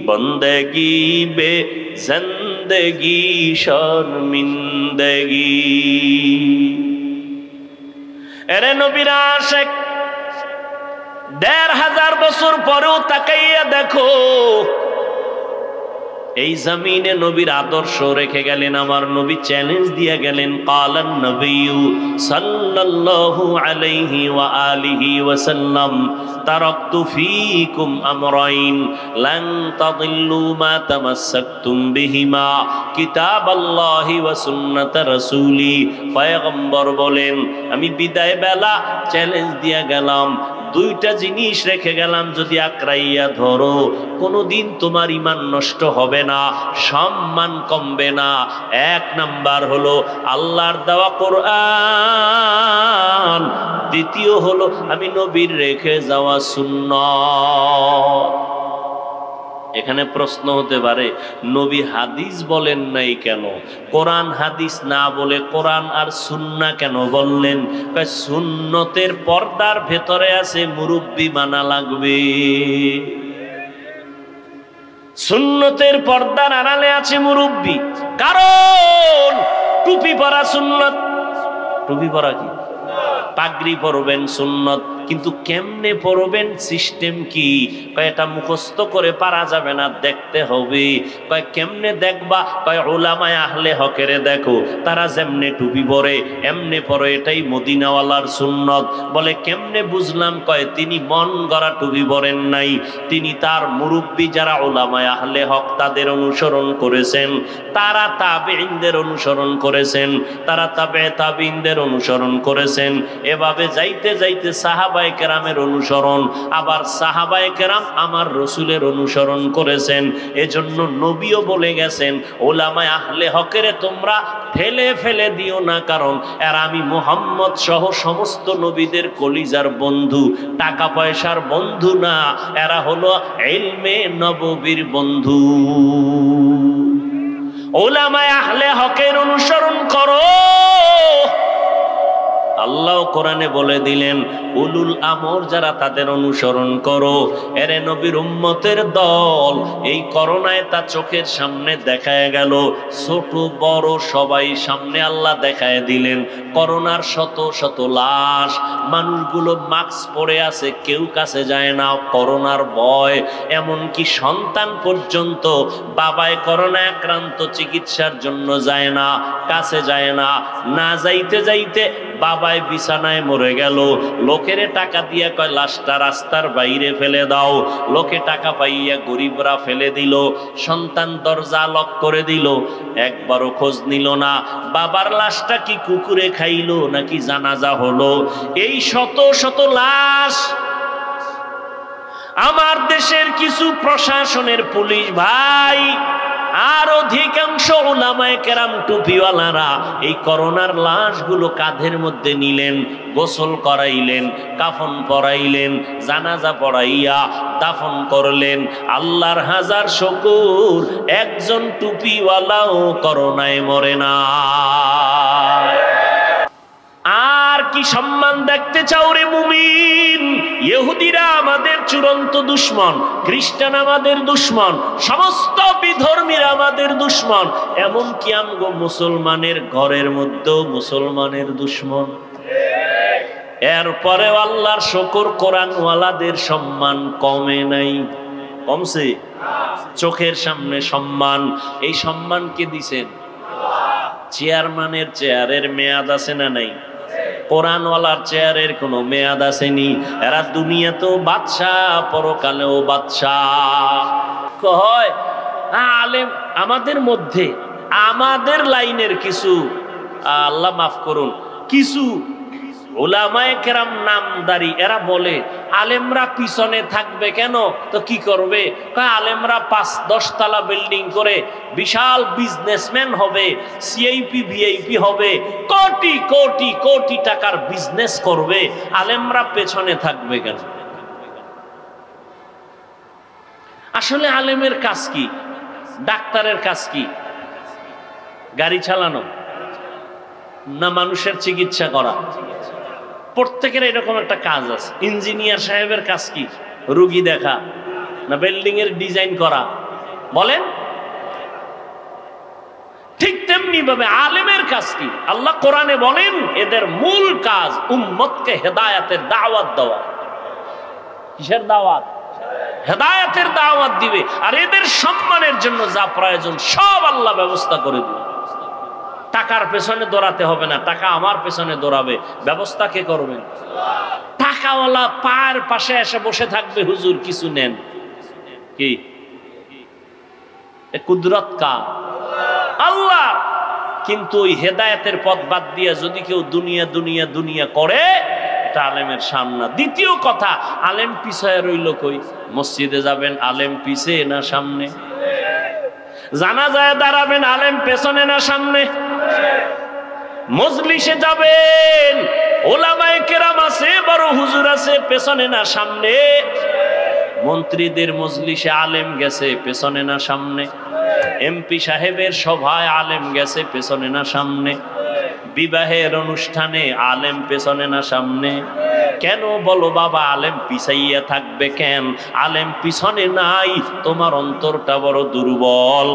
बंदगी बे जिंदगी शर्मिंदगी। এরে নবীর আশিক ১৫০০ বছর পরেও তাকাইয়া দেখো, এই জমিনে নবীর আদর্শ রেখে গেলেন। আমার নবী চ্যালেঞ্জ দিয়ে গেলেন, কালান নবিয়্যু সাল্লাল্লাহু আলাইহি ওয়া আলিহি ওয়াসাল্লাম, তারাকতু ফীকুম আমরাইন লান তাদিল্লু মা তামাসসাকতুম বিহিমা কিতাবাল্লাহি ওয়া সুন্নাত রাসূলি। পয়গম্বর বলেন, আমি বিদায় বেলা চ্যালেঞ্জ দিয়ে গেলাম, দুইটা জিনিস রেখে গেলাম, যদি আঁকড়াইয়া ধরো কোনোদিন তোমার ঈমান নষ্ট হবে না, সম্মান কমবে না। এক নাম্বার হলো আল্লাহর দেওয়া কোরআন, দ্বিতীয় হলো আমি নবীর রেখে যাওয়া সুন্নাত। এখানে প্রশ্ন হতে পারে, নবী হাদিস বলেন নাই কেন, কোরআন হাদিস না বলে কোরআন আর সুন্নাহ কেন বললেন? সুন্নতের পর্দার ভেতরে আছে মুরব্বি মানা লাগবে, সুন্নতের পর্দার আড়ালে আছে মুরব্বি। কারণ টুপি পরা সুন্নত, টুপি পরা কি? পাগড়ি পরবেন সুন্নত, কিন্তু কেমনে পরবেন, সিস্টেম কি? এটা মুখস্থ করে পারা যাবে না, দেখতে হবে। কেমনে দেখবা? উলামায়ে আহলে হকেরে দেখো, তারা যেমনে টুপি পরে এমনে পরে, এটাই মদিনাওয়ালার সুন্নত। বলে কেমনে বুঝলাম? তিনি মন গড়া টুপি পরেন নাই, তিনি তার মুরব্বী যারা উলামায়ে আহলে হক তাদের অনুসরণ করেছেন, তারা তাবেঈনদের অনুসরণ করেছেন, তারা তাবেঈনদের অনুসরণ করেছেন। এভাবে যাইতে যাইতে সাহাবায়ে কেরামের অনুসরণ, আবার সাহাবায়ে কেরাম আমার রসুলের অনুসরণ করেছেন। এজন্য নবীও বলে গেছেন, উলামায়ে আহলে হকের তোমরা ফেলে ফেলে দিও না, কারণ এরা আমি মুহাম্মদ সহ সমস্ত নবীদের কলিজার বন্ধু, টাকা পয়সার বন্ধু না, এরা হলো ইলমে নববীর বন্ধু। উলামায়ে আহলে হকের অনুসরণ করো। আল্লাহ কোরআনে বলে দিলেন, উলুল আমর যারা তাদের অনুসরণ করো। এরে নবীর উম্মতের দল, এই করোনায় তা চোখের সামনে দেখায় গেল, ছোট বড় সবাই সামনে আল্লাহ দেখায় দিলেন। করোনার শত শত লাশ, মানুষগুলো মাস্ক পরে আছে, কেউ কাছে যায় না, করোনার ভয়। এমনকি সন্তান পর্যন্ত বাবায় করোনা আক্রান্ত, চিকিৎসার জন্য যায় না, কাছে যায় না। না যাইতে যাইতে বাবায় বিছানায় মরে গেল, লোকেরে টাকা দিয়া কয় লাশটা রাস্তার বাইরে ফেলে দাও। লোকে টাকা পাইয়া গরিবরা ফেলে দিল, সন্তান দরজা লক করে দিল, একবারও খোঁজ নিল না বাবার লাশটা কি কুকুরে খাইলো নাকি জানাজা হলো। এই শত শত লাশ। আমার দেশের কিছু প্রশাসনের পুলিশ ভাই আর অধিকাংশ উলামায়ে কেরাম টুপিওয়ালারা এই করোনার লাশগুলো কাঁধের মধ্যে নিলেন, গোসল করাইলেন, কাফন পরাইলেন, জানাজা পড়াইয়া দাফন করলেন। আল্লাহর হাজার শুকর, একজন টুপিওয়ালাও করোনায় মরে না। কি সম্মান দেখতে চাও রে মুমিন? ইহুদিরা আমাদের চূড়ান্ত দুশমন, খ্রিস্টান আমাদের দুশমন, সমস্ত বিধর্মীরা আমাদের দুশমন, এমনকি আমগো মুসলমানের ঘরের মধ্যেও মুসলমানের দুশমন। এরপরে আল্লাহর শুকর, কোরআনওয়ালাদের সম্মান কমে নাই, কমছে? চোখের সামনে সম্মান, এই সম্মান কে দিছেন? চেয়ারম্যানের চেয়ারের মেয়াদ আছে না নাই? কোরআনওয়ালার চেয়ারের কোনো মেয়াদ আসেনি। এরা দুনিয়াতেও বাদশাহ, পরকালেও বাদশাহ। কয় আলেম আমাদের মধ্যে, আমাদের লাইনের কিছু, আল্লাহ মাফ করুন, কিছু উলামায়ে কেরাম নামদারি, এরা বলে আলেমরা পিছনে থাকবে কেন? তো কি করবে? আলেমরা 5-10 তলা বিল্ডিং করে বিশাল বিজনেসম্যান হবে, সিআইপি ভিআইপি হবে, কোটি কোটি কোটি টাকার বিজনেস করবে, আলেমরা পেছনে থাকবে কেন? আসলে আলেমের কাজ কি? ডাক্তারের কাজ কি? গাড়ি চালানো না মানুষের চিকিৎসা করা? প্রত্যেকের এরকম একটা কাজ আছে। ইঞ্জিনিয়ার সাহেবের কাজ কি? রোগী দেখা না বিল্ডিং এর ডিজাইন করা? বলেন। ঠিক তেমনি ভাবে আলেমের কাজ কি? আল্লাহ কোরআনে বলেন এদের মূল কাজ উম্মতকে হেদায়েতের দাওয়াত দেওয়া। কিসের দাওয়াত? হেদায়েতের দাওয়াত দিবে। আর এদের সম্মানের জন্য যা প্রয়োজন সব আল্লাহ ব্যবস্থা করে দিবে। টাকার পেছনে দৌড়াতে হবে না, টাকা আমার পেছনে দৌড়াবে। ব্যবস্থা কে করবেন? টাকাওয়ালা পায়ের পাশে এসে বসে থাকবে, হুজুর কিছু নেন। কি কুদরত কা? আল্লাহ। কিন্তু ওই হেদায়েতের পথ বাদ দিয়ে যদি কেউ দুনিয়া দুনিয়া দুনিয়া করে, এটা আলেমের সামনে। দ্বিতীয় কথা, আলেম পিছায় রইল কই? মসজিদে যাবেন, আলেম পিছে না সামনে? জানাজায় দাঁড়াবেন, আলেম পেছনে না সামনে? মজলিসে যাবেন, ওলামায়ে কেরাম আছে, বড় হুজুর আছে, পেছনে না সামনে? মন্ত্রীদের মজলিসে আলেম গেছে, পেছনে না সামনে? এমপি সাহেবের সভায় আলেম গেছে, পেছনে না সামনে? বিবাহের অনুষ্ঠানে আলেম পেছনে না সামনে? কেন বলো বাবা, আলেম পিছাইয়া থাকবে কেন? আলেম পিছনে নাই, তোমার অন্তরটা বড় দুর্বল।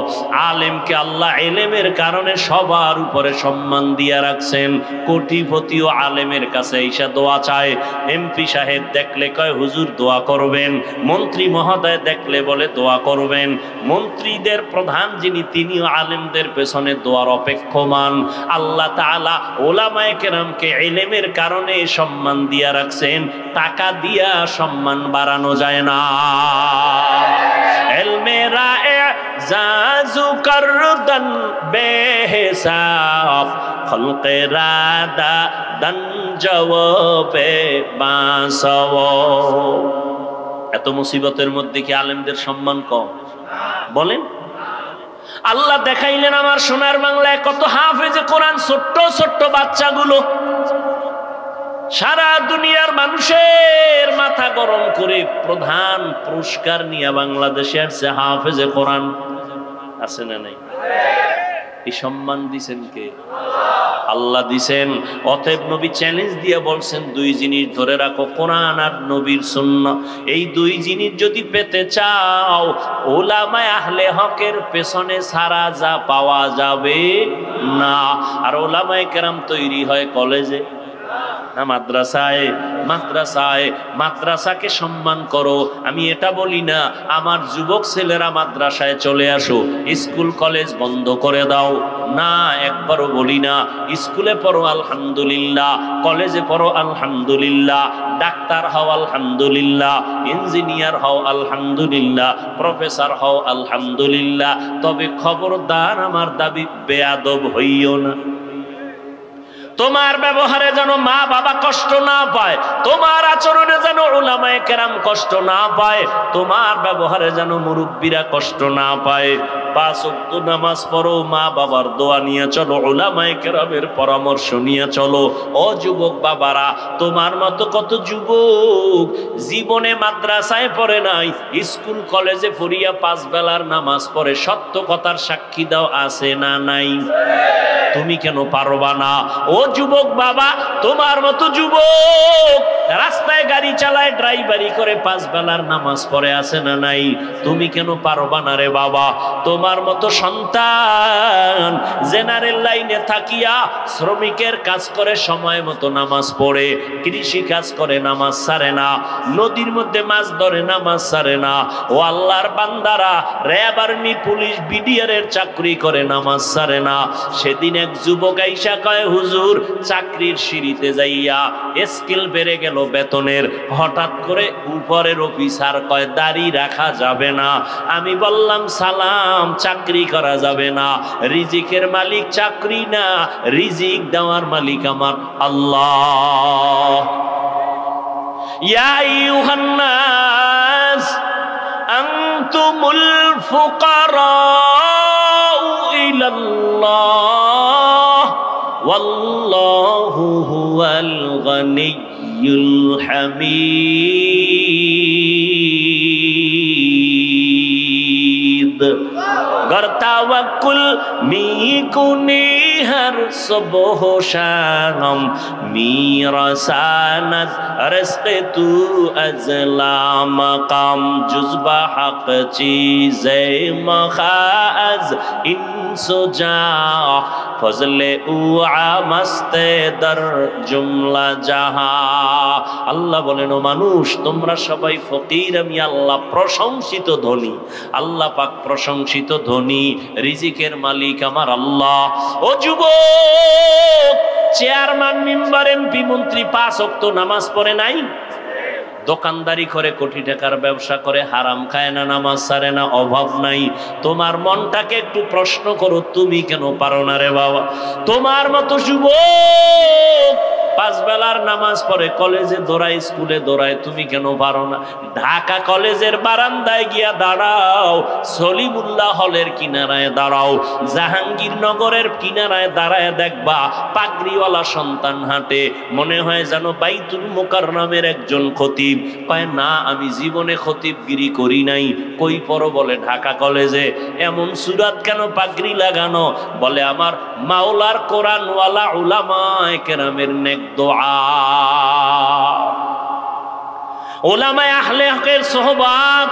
আলেমকে আল্লাহ এলেমের কারণে সবার উপরে সম্মান দিয়া রাখছেন। কোটিপতিও আলেমের কাছে এসে দোয়া চায়। এমপি সাহেব দেখলে কয় হুজুর দোয়া করবেন, মন্ত্রী মহোদয় দেখলে বলে দোয়া করবেন। মন্ত্রীদের প্রধান যিনি, তিনিও আলেমদের পেছনে দোয়ার অপেক্ষমান। আল্লাহ তাআলা উলামায়ে কেরামকে ইলমের কারণে সম্মান দিয়া রাখছেন, টাকা দিয়া সম্মান বাড়ানো যায় না। ইলমেরা ইজাজু করদান বেহিসাব, খলকেরা দান জওয়াবে বাসাও। এত মুসিবতের মধ্যে কি আলেমদের সম্মান কম? বলেন। আল্লাহ দেখাইলেন আমার সোনার বাংলায় কত হাফেজে কোরআন, ছোট্ট ছোট্ট বাচ্চাগুলো সারা দুনিয়ার মানুষের মাথা গরম করে প্রধান পুরস্কার নিয়ে বাংলাদেশে আসছে। হাফেজে কোরআন আছে না নাই? এই সম্মান দিছেন কে? আল্লাহ দিছেন। অতএব নবী চ্যালেঞ্জ দিয়ে বলছেন, দুই জিনিস ধরে রাখো, কোরআন আর নবীর সুন্নাহ। এই দুই জিনিস যদি পেতে চাও, উলামায়ে আহলে হকের পেছনে ছাড়া যা পাওয়া যাবে না। আর উলামায়ে কেরাম তৈরি হয় কলেজে না মাদ্রাসায়? মাদ্রাসায়। মাদ্রাসাকে সম্মান করো। আমি এটা বলি না আমার যুবক ছেলেরা মাদ্রাসায় চলে আসো, স্কুল কলেজ বন্ধ করে দাও, না, একবারও বলি না। স্কুলে পড়ো আলহামদুলিল্লাহ, কলেজে পড়ো আলহামদুলিল্লাহ, ডাক্তার হও আলহামদুলিল্লাহ, ইঞ্জিনিয়ার হও আলহামদুলিল্লাহ, প্রফেসর হও আলহামদুলিল্লাহ। তবে খবরদার আমার দাবি বেয়াদব হইও না। তোমার ব্যবহারে যেন মা বাবা কষ্ট না পায়, তোমার আচরণে যেন উলামায়ে কেরাম কষ্ট না পায়, তোমার ব্যবহারে যেন মুরব্বীরা কষ্ট না পায়। পাঁচ ওয়াক্ত নামাজ পড়ো, মা বাবার দোয়া নিয়ে চলো, উলামায়ে কেরামের পরামর্শ নিয়ে চলো। ও যুবক বাবারা, তোমার মতো কত যুবক জীবনে মাদ্রাসায় পড়ে নাই, স্কুল কলেজে পড়িয়া পাঁচ বেলার নামাজ পড়ে। সত্য কথার সাক্ষী দাও, আছে না নাই? তুমি কেন পারবা না? ও যুবক বাবা, তোমার মতো যুবক রাস্তায় গাড়ি চালায়, ড্রাইভারি করে, পাঁচ বেলার নামাজ পড়ে, আছে না নাই? তুমি কেন পারবা না রে বাবা? তোমার মতো সন্তান জেনারেল লাইনে থাকিয়া শ্রমিকের কাজ করে, সময় মতো নামাজ পড়ে, কৃষি কাজ করে, নামাজ ছাড়ে না, নদীর মধ্যে মাছ ধরে, নামাজ ছাড়ে না। ও আল্লাহর বান্দারা, র্যাব, আর্মি, পুলিশ, বিডিআরের চাকরি করে, নামাজ ছাড়ে না। সেদিন এক যুবক আইসা কয়, হুজুর চাকরির সিঁড়িতে যাইয়া স্কিল বেড়ে গেল বেতনের, হঠাৎ করে উপরের অফিসার কয় দাড়ি রাখা যাবে না। আমি বললাম সালাম, চাকরি করা যাবে না, রিজিকের মালিক চাকরি না, রিজিক দেওয়ার মালিক আমার আল্লাহ। ইয়া আইয়ুহান নাস আনতুমুল ফুকারাউ ইলাল্লাহ ওয়াল্লাহু হুয়াল গনিয়্যুল হামিদ। गर तवक्कुल मीकुनी हर सुबह शाम, मीरसानत रिज़्क़ तू अज़ला मकाम, जुज़्बा हक़ चीज़े मखाज़ इंसुजा, फज़ले उआ मस्ते दर जुमला जहा। আল্লাহ বলেন, ও মানুষ, তোমরা সবাই ফকির, আমি আল্লাহ প্রশংসিত ধনী। আল্লাহ পাক প্রশংসিত ধনী, রিজিকের মালিক আমার আল্লাহ। ও যুবক, চেয়ারম্যান, মেম্বার, এমপি, মন্ত্রী পাঁচ ওয়াক্ত নামাজ পড়ে নাই, দোকানদারি করে, কোটি টাকার ব্যবসা করে, হারাম খায় না, নামাজ ছাড়ে না, অভাব নাই। তোমার মনটাকে একটু প্রশ্ন করো, তুমি কেন পারো না রে বাবা? তোমার মতো যুবক পাঁচ বেলার নামাজ পড়ে, কলেজে দৌড়ায়, স্কুলে দৌড়ায়, তুমি কেন পারো না? ঢাকা কলেজের বারান্দায় গিয়া দাঁড়াও, সলিমুল্লাহ হলের কিনারায় দাঁড়াও, জাহাঙ্গীরনগরের কিনারায় দাঁড়ায়, দেখবা পাগড়িওয়ালা সন্তান হাঁটে, মনে হয় যেন বাইতুল মুকাররমের একজন খতিব। কয় না, আমি জীবনে খতিবগিরি করি নাই। কই পড়ো? বলে ঢাকা কলেজে। এমন সুরাত কেন পাগড়ি লাগানো? বলে আমার মাওলার কোরআনওয়ালা উলামায়ে কেরামের নেক দোয়া, উলামায়ে আহলে হকের সোহবাত।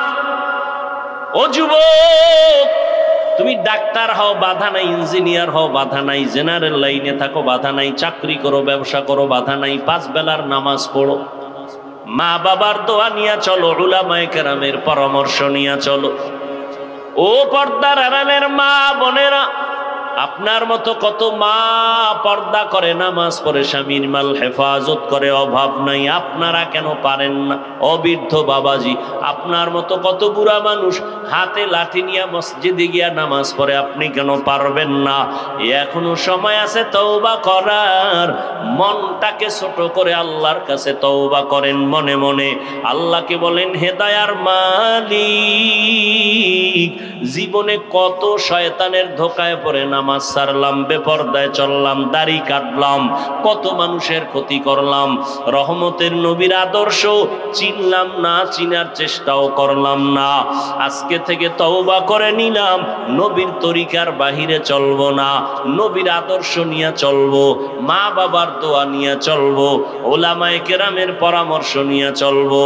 ও যুবক, তুমি ডাক্তার হও, বাধা নাই, ইঞ্জিনিয়ার হও, বাধা নাই, জেনারেল লাইনে থাকো, বাধা নাই, চাকরি করো, ব্যবসা করো, বাধা নাই, পাঁচ বেলার নামাজ পড়ো, মা বাবার দোয়া নিয়ে চলো, উলামায়ে কেরামের পরামর্শ নিয়ে চলো। ও পর্দার আড়ালের মা বোনেরা, আপনার মতো কত মা পর্দা করে, নামাজ পড়ে, স্বামীর মাল হেফাজত করে, অভাব নাই, আপনারা কেন পারেন না? অবৃদ্ধ বাবাজি, আপনার মতো কত বুড়া মানুষ হাতে লাঠি নিয়ে মসজিদে গিয়া নামাজ পড়ে, আপনি কেন পারবেন না? এখনো সময় আছে তওবা করার। মনটাকে ছোট করে আল্লাহর কাছে তওবা করেন মনে মনে। আল্লাহকে বলেন, হে দয়ার মালিক, জীবনে কত শয়তানের ধোকায় পড়ে নামাজ ছাড়লাম, বেপরদায় চললাম, দাড়ি কাটলাম, কত মানুষের ক্ষতি করলাম, রহমতের নবীর আদর্শ চিনলাম না, চিনার চেষ্টাও করলাম না। আজকে থেকে তওবা করে নিলাম, নবীর তরিকার বাহিরে চলবো না, নবীর আদর্শ নিয়ে চলবো, মা বাবার দোয়া নিয়ে চলবো, ওলামায়ে কেরামের পরামর্শ নিয়ে চলবো।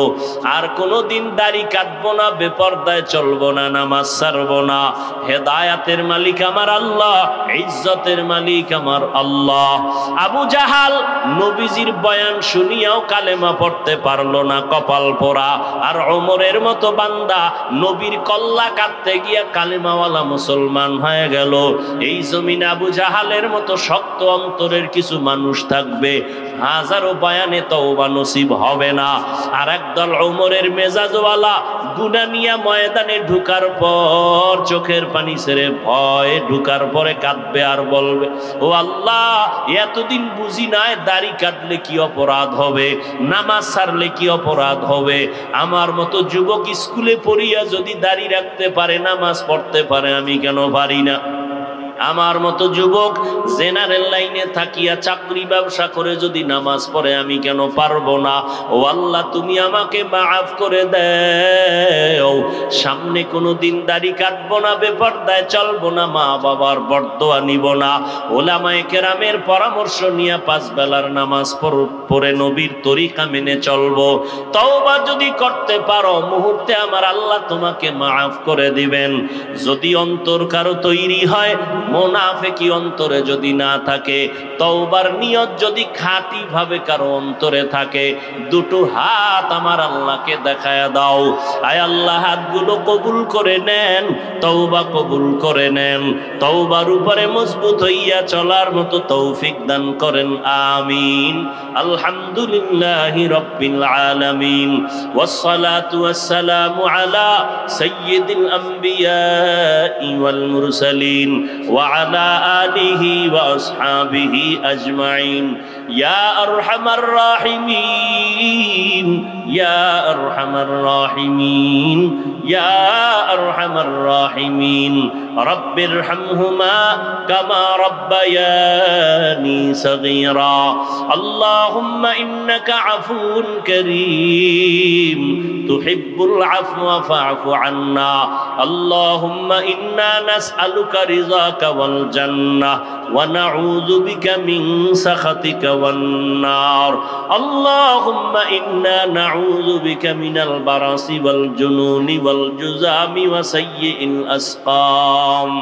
আর কোনোদিন দাড়ি কাটবো না, বেপরদায় চলবো না, নামাজ ছাড়বো না। হেদায়াতের মালিক আমার আল্লাহ, ইজ্জতের মালিক আমার আল্লাহ। আবু জাহাল নবীজির বয়ান শুনিয়াও কালেমা পড়তে পারলো না, কপাল পোড়া। আর ওমরের মতো বান্দা নবীর কল্লা কাটতে গিয়া কালেমাওয়ালা মুসলমান হয়ে গেল। এই জমিনে আবু জাহালের মতো শক্ত অন্তরের কিছু মানুষ থাকবে, হাজারো বয়ানে তওবা নসিব হবে না। আর একদল ওমরের মেজাজওয়ালা গুনাহ নিয়ে ময়দানে ঢুকার পর চোখের পানি ছেড়ে ভয় ঢুকার পরে কাঁদবে আর বলবে, ও আল্লাহ, এতদিন বুঝি নাই দাড়ি কাটলে কি অপরাধ হবে, নামাজ ছাড়লে কি অপরাধ হবে। আমার মতো যুবক স্কুলে পড়িয়া যদি দাড়ি রাখতে পারে, নামাজ পড়তে পারে, আমি কেন পারি না? আমার মতো যুবক জেনারেল লাইনে থাকিয়া চাকরি ব্যবসা করে যদি নামাজ পড়ে, আমি কেন পারবো না? ও আল্লাহ, তুমি আমাকে মাফ করে দাও। সামনে কোনো দিন দাড়ি কাটবো না, বেপরদায় চলবো না, মা বাবার বরদোয়া নিব না, ওলামায়ে কেরামের পরামর্শ নিয়ে 5 বেলার নামাজ পড়ে নবীর তরিকা মেনে চলবো। তওবা যদি করতে পারো, মুহূর্তে আমার আল্লাহ তোমাকে মাফ করে দিবেন। যদি অন্তর কারো তৈরি হয়, মুনাফিকি অন্তরে যদি না থাকে, তওবার নিয়ত যদি খাঁটি ভাবে কারো অন্তরে থাকে, দুটো হাত আমার আল্লাহকে দেখায়া দাও। আয় আল্লাহ, হাতগুলো কবুল করে নেন, তওবা কবুল করে নেন, তওবার উপরে মজবুত হইয়া চলার মতো তৌফিক দান করেন, আমিন। আলহামদুলিল্লাহি রাব্বিল আলামিন, ওয়াসসালাতু ওয়াসসালামু আলা সাইয়্যিদিল আম্বিয়া ওয়াল মুরসালিন وعلى آله وأصحابه أجمعين يا أرحم الراحمين يا أرحم الراحمين يا أرحم الراحمين رب ارحمهما كما ربياني صغيرا اللهم إنك عفو كريم تحب العفو فاعف عنا اللهم إنا نسألك رضاك والجنة ونعوذ بك من سخطك والنار اللهم إنا نعوذ بك من البرص والجنون والجذام وسيء الأسقام